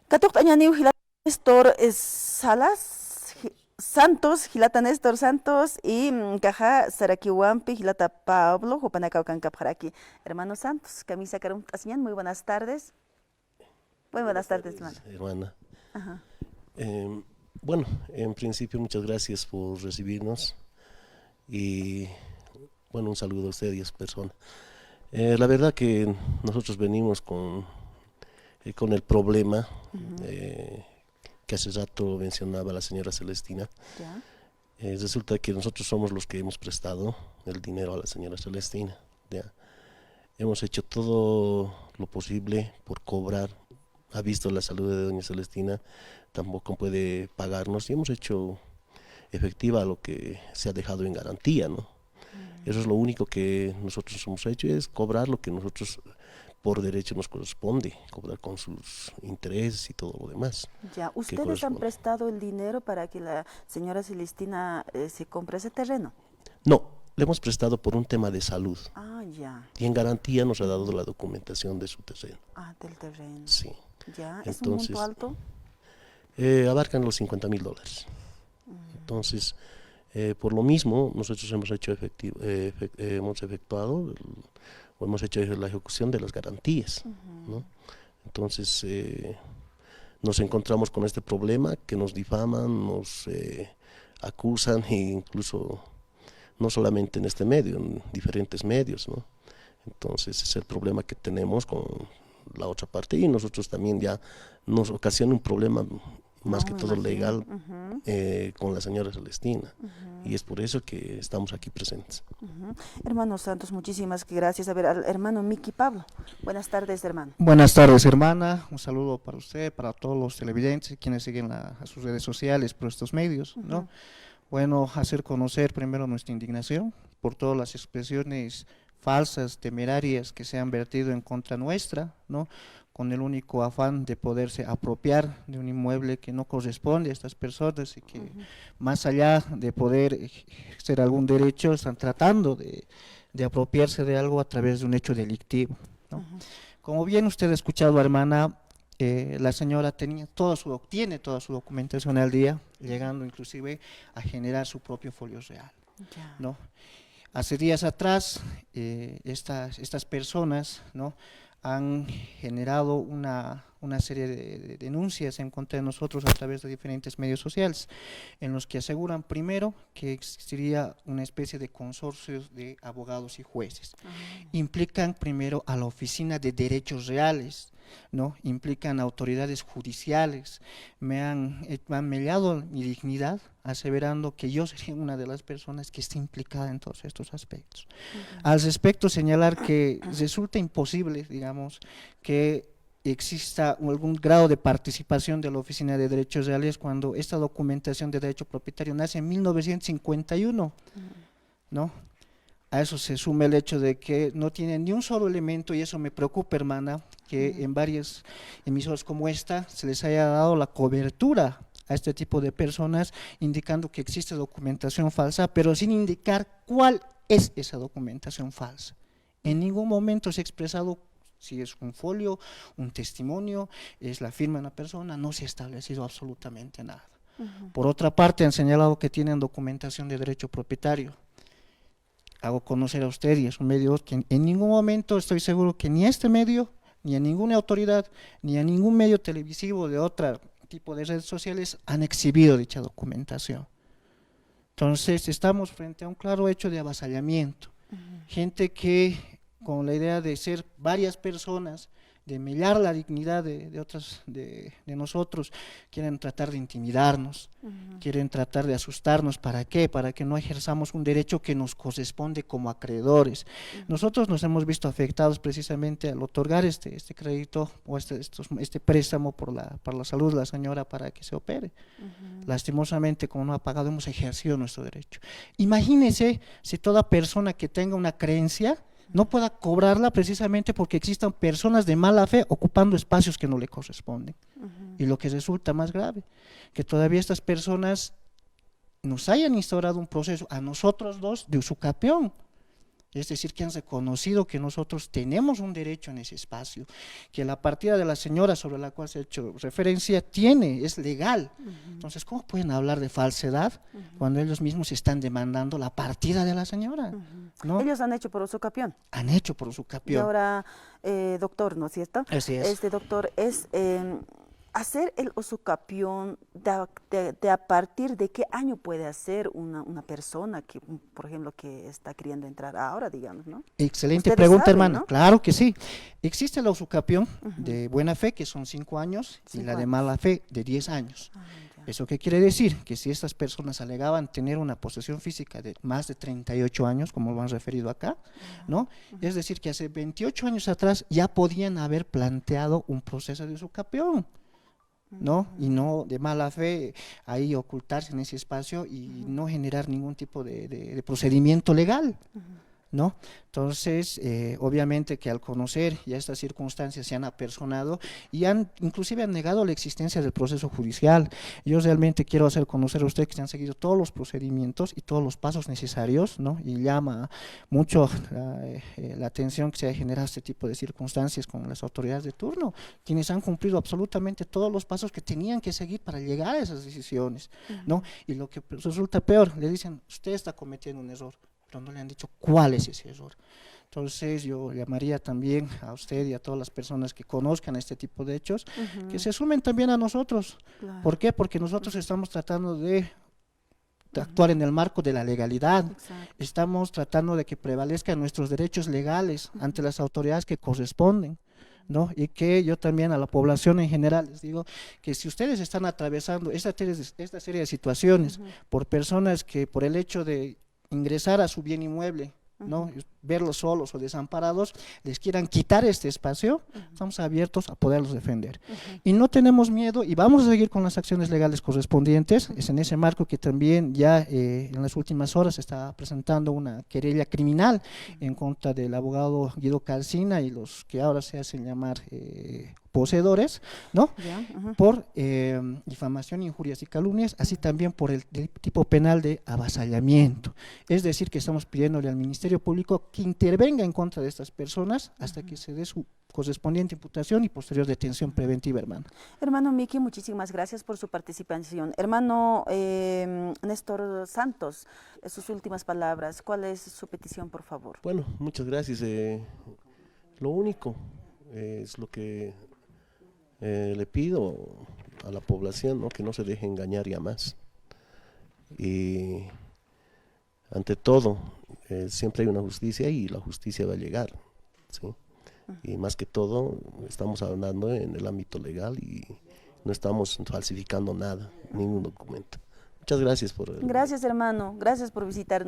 Katuk Añaniu Gilata Néstor Salas Santos, Gilata Néstor Santos y Caja Sarakiwampi, Gilata Pablo, Jupanacaucan Capjaraki. Hermano Santos, Camisa Carum Tasñan, muy buenas tardes. Muy buenas Buenas tardes, hermano. tardes, hermana. Ajá. Em, bueno, en principio muchas gracias por recibirnos y bueno, un saludo a usted y a su persona. La verdad que nosotros venimos con el problema Ujú. eh, que hace rato mencionaba la señora Celestina. Ya. Resulta que nosotros somos los que hemos prestado el dinero a la señora Celestina. ¿Ya? Hemos hecho todo lo posible por cobrar. Ha visto la salud de doña Celestina, tampoco puede pagarnos y hemos hecho efectiva lo que se ha dejado en garantía, ¿no? Eso es lo único que nosotros hemos hecho, es cobrar lo que nosotros por derecho nos corresponde, cobrar con sus intereses y todo lo demás Ya. que ¿Ustedes han corresponde. prestado el dinero para que la señora Celestina se compre ese terreno? No, le hemos prestado por un tema de salud Ah, ya. y en garantía nos ha dado Ujú. la documentación de su terreno. Ah, del terreno. Sí, Ya. ¿Es un monto entonces alto? abarcan los $50,000. Mm. Entonces, por lo mismo, nosotros hemos hecho hemos efectuado o hemos hecho la ejecución de las garantías, Ujú. ¿no? Entonces, nos encontramos con este problema que nos difaman, nos acusan e incluso no solamente en este medio, en diferentes medios, ¿no? Entonces, es el problema que tenemos con la otra parte y nosotros también ya nos ocasiona un problema más No, que me todo imagino. legal Ujú. con la señora Celestina y Ujú. es por eso que estamos aquí presentes. Ujú. Hermano Santos, muchísimas gracias. A ver, al hermano Miki Pablo. Buenas tardes, hermano. Buenas tardes, hermana. Un saludo para usted, para todos los televidentes y quienes siguen a sus redes sociales por estos medios, ¿no? Ujú. Bueno, hacer conocer primero nuestra indignación por todas las expresiones falsas, temerarias que se han vertido en contra nuestra, ¿no? Con el único afán de poderse apropiar de un inmueble que no corresponde a estas personas y que Ujú. más allá de poder ejercer algún derecho, están tratando de apropiarse de algo a través de un hecho delictivo, ¿no? Ujú. Como bien usted ha escuchado, hermana, la señora tiene toda su documentación al día, llegando inclusive a generar su propio folio real, Ya. ¿no? Hace días atrás, estas personas, ¿no?, han generado una serie de denuncias en contra de nosotros a través de diferentes medios sociales, en los que aseguran primero que existiría una especie de consorcios de abogados y jueces. Ah, Implican primero a la Oficina de Derechos Reales, ¿no? Implican autoridades judiciales, han mellado mi dignidad, aseverando que yo sería una de las personas que está implicada en todos estos aspectos. ya. Al respecto, señalar que resulta imposible, digamos, que exista algún grado de participación de la Oficina de Derechos Reales cuando esta documentación de derecho propietario nace en 1951, Ujú. ¿no? A eso se suma el hecho de que no tienen ni un solo elemento, y eso me preocupa, hermana, que Ujú. en varias emisoras como esta se les haya dado la cobertura a este tipo de personas, indicando que existe documentación falsa, pero sin indicar cuál es esa documentación falsa. En Ujú. ningún momento se ha expresado si es un folio, un testimonio, es la firma de una persona, no se ha establecido absolutamente nada. Ujú. Por otra parte, han señalado que tienen documentación de derecho propietario. Hago conocer a usted y a su medio que en ningún momento estoy seguro que ni a este medio, ni a ninguna autoridad, ni a ningún medio televisivo de otro tipo de redes sociales han exhibido dicha documentación. Entonces estamos frente a un claro hecho de avasallamiento. Ujú. Gente que con la idea de ser varias personas, de mellar la dignidad de nosotros, quieren tratar de intimidarnos, Ujú. quieren tratar de asustarnos. ¿Para qué? Para que no ejerzamos un derecho que nos corresponde como acreedores. Ujú. Nosotros nos hemos visto afectados precisamente al otorgar este crédito o este préstamo por la salud de la señora para que se opere. Ujú. Lastimosamente, como no ha pagado, hemos ejercido nuestro derecho. Imagínese si toda persona que tenga una creencia no pueda cobrarla precisamente porque existan personas de mala fe ocupando espacios que no le corresponden. Ujú. Y lo que resulta más grave, que todavía estas personas nos hayan instaurado un proceso a nosotros dos de usucapión, Es decir, que han reconocido que nosotros tenemos un derecho en ese espacio, que la partida de la señora sobre la cual se ha hecho referencia es legal. Entonces, ¿cómo pueden hablar de falsedad cuando ellos mismos están demandando la partida de la señora? ¿No? Ellos han hecho por usucapión. Han hecho por Y usucapión. ahora, doctor, ¿no es cierto? Así es. Este doctor es hacer el usucapión de a partir de qué año puede hacer una persona que, por ejemplo, que está queriendo entrar ahora, digamos, ¿no? Excelente Ustedes pregunta, saben, hermano. ¿no? Claro que sí. Existe la usucapión de buena fe, que son 5 años, y 5 la de años. mala fe de 10 años. Ah, ya. ¿Eso qué quiere decir? Que si estas personas alegaban tener una posesión física de más de 38 años, como lo han referido acá, ¿no? Es decir, que hace 28 años atrás ya podían haber planteado un proceso de usucapión, ¿no? Y no de mala fe ahí ocultarse en ese espacio y no generar ningún tipo de procedimiento legal, ¿no? Entonces, obviamente que al conocer ya estas circunstancias se han apersonado y inclusive han negado la existencia del proceso judicial. Yo realmente quiero hacer conocer a usted que se han seguido todos los procedimientos y todos los pasos necesarios, ¿no? Y llama mucho la atención que se ha generado este tipo de circunstancias con las autoridades de turno, quienes han cumplido absolutamente todos los pasos que tenían que seguir para llegar a esas decisiones, ¿no? Y lo que resulta peor, le dicen, usted está cometiendo un error, pero no le han dicho cuál es ese error. Entonces yo llamaría también a usted y a todas las personas que conozcan este tipo de hechos, que se sumen también a nosotros. Claro. ¿Por qué? Porque nosotros estamos tratando de actuar en el marco de la legalidad. Exacto. Estamos tratando de que prevalezcan nuestros derechos legales ante las autoridades que corresponden, ¿no? Y que yo también a la población en general les digo que si ustedes están atravesando esta serie de situaciones por personas que por el hecho de ingresar a su bien inmueble, ¿no? Verlos solos o desamparados, les quieran quitar este espacio, estamos abiertos a poderlos defender. Y no tenemos miedo y vamos a seguir con las acciones legales correspondientes. Es en ese marco que también ya en las últimas horas se está presentando una querella criminal en contra del abogado Guido Calcina y los que ahora se hacen llamar poseedores, ¿no? Ya, Por difamación, injurias y calumnias, así también por el tipo penal de avasallamiento. Es decir, que estamos pidiéndole al Ministerio Público que intervenga en contra de estas personas hasta que se dé su correspondiente imputación y posterior detención preventiva, hermano. Hermano Miki, muchísimas gracias por su participación. Hermano Néstor Santos, sus últimas palabras, ¿cuál es su petición, por favor? Bueno, muchas gracias. Lo único es lo que le pido a la población, ¿no? Que no se deje engañar ya más. Y ante todo, siempre hay una justicia y la justicia va a llegar, ¿sí? Y más que todo, estamos hablando en el ámbito legal y no estamos falsificando nada, ningún documento. Muchas gracias por... Gracias, hermano. Gracias por visitarnos.